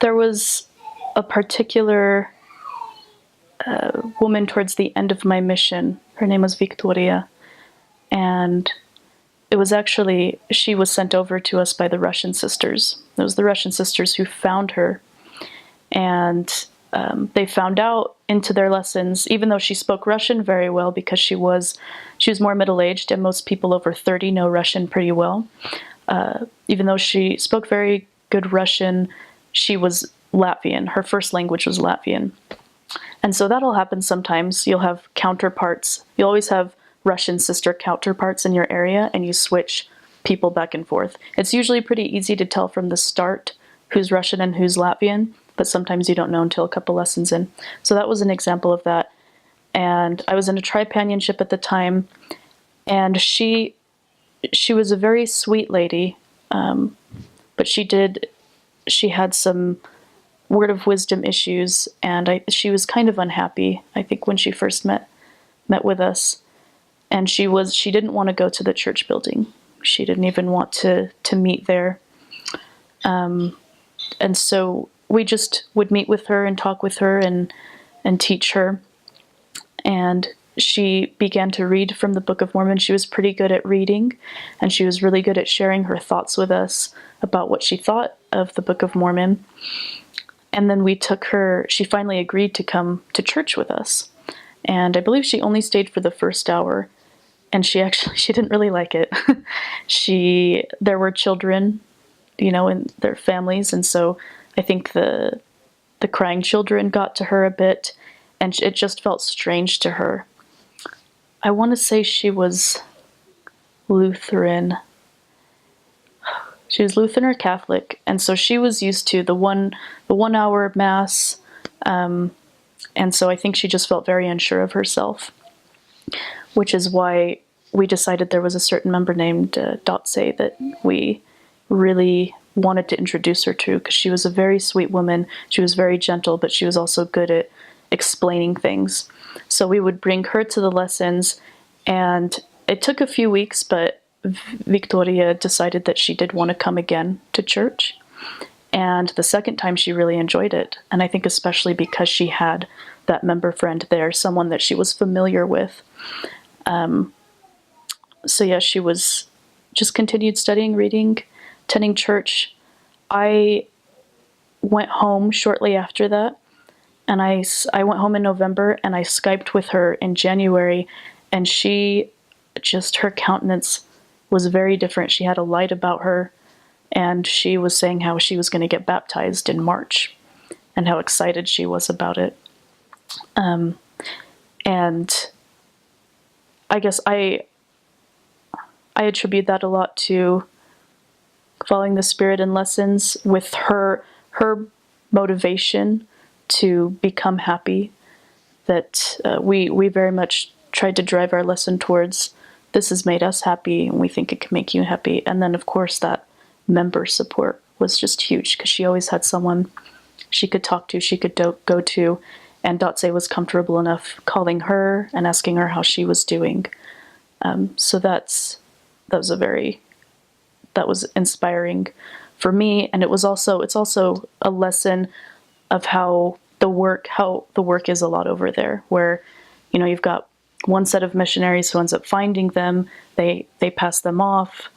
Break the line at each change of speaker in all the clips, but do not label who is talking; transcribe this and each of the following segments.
There was a particular woman towards the end of my mission. Her name was Victoria, and it was actually, she was sent over to us by the Russian sisters. It was the Russian sisters who found her, and they found out into their lessons, even though she spoke Russian very well, because she was more middle-aged, and most people over 30 know Russian pretty well. Even though she spoke very good Russian, she was Latvian. Her first language was Latvian. And so that'll happen sometimes. You'll have counterparts. You'll always have Russian sister counterparts in your area, and you switch people back and forth. It's usually pretty easy to tell from the start who's Russian and who's Latvian, but sometimes you don't know until a couple lessons in. So that was an example of that. And I was in a tripanionship at the time, and she was a very sweet lady, but she had some word of wisdom issues, and she was kind of unhappy, I think, when she first met with us. And she didn't want to go to the church building. She didn't even want to meet there. And so we just would meet with her and talk with her and teach her. And she began to read from the Book of Mormon. She was pretty good at reading, and she was really good at sharing her thoughts with us about what she thought of the Book of Mormon. And then she finally agreed to come to church with us. And I believe she only stayed for the first hour, and she didn't really like it. There were children, in their families, and so I think the crying children got to her a bit, and it just felt strange to her. I want to say she was Lutheran. She was Lutheran or Catholic, and so she was used to the 1 hour mass, and so I think she just felt very unsure of herself, which is why we decided there was a certain member named Dotse that we really wanted to introduce her to, because she was a very sweet woman. She was very gentle, but she was also good at explaining things. So we would bring her to the lessons, and it took a few weeks, but Victoria decided that she did want to come again to church. And the second time she really enjoyed it. And I think especially because she had that member friend there, someone that she was familiar with. So yeah, she was just continued studying, reading, attending church. I went home shortly after that, and I went home in November, and I Skyped with her in January, and her countenance was very different. She had a light about her, and she was saying how she was going to get baptized in March, and how excited she was about it. And I guess I attribute that a lot to following the Spirit in lessons, with her motivation to become happy, that we very much tried to drive our lesson towards, this has made us happy, and we think it can make you happy. And then, of course, that member support was just huge, because she always had someone she could talk to, she could go to, and Dotse was comfortable enough calling her and asking her how she was doing. So that was inspiring for me, and it's also a lesson of how the work is a lot over there, where you've got one set of missionaries who ends up finding them, they pass them off.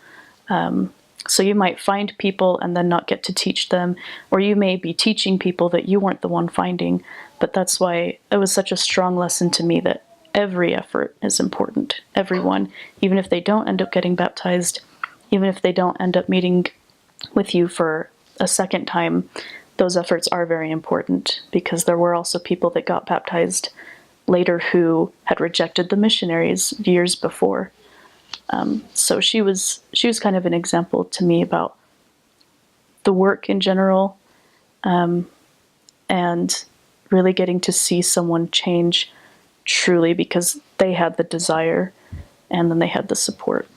So you might find people and then not get to teach them, or you may be teaching people that you weren't the one finding. But that's why it was such a strong lesson to me that every effort is important. Everyone, even if they don't end up getting baptized, even if they don't end up meeting with you for a second time, those efforts are very important, because there were also people that got baptized later who had rejected the missionaries years before. So she was kind of an example to me about the work in general, and really getting to see someone change truly because they had the desire and then they had the support.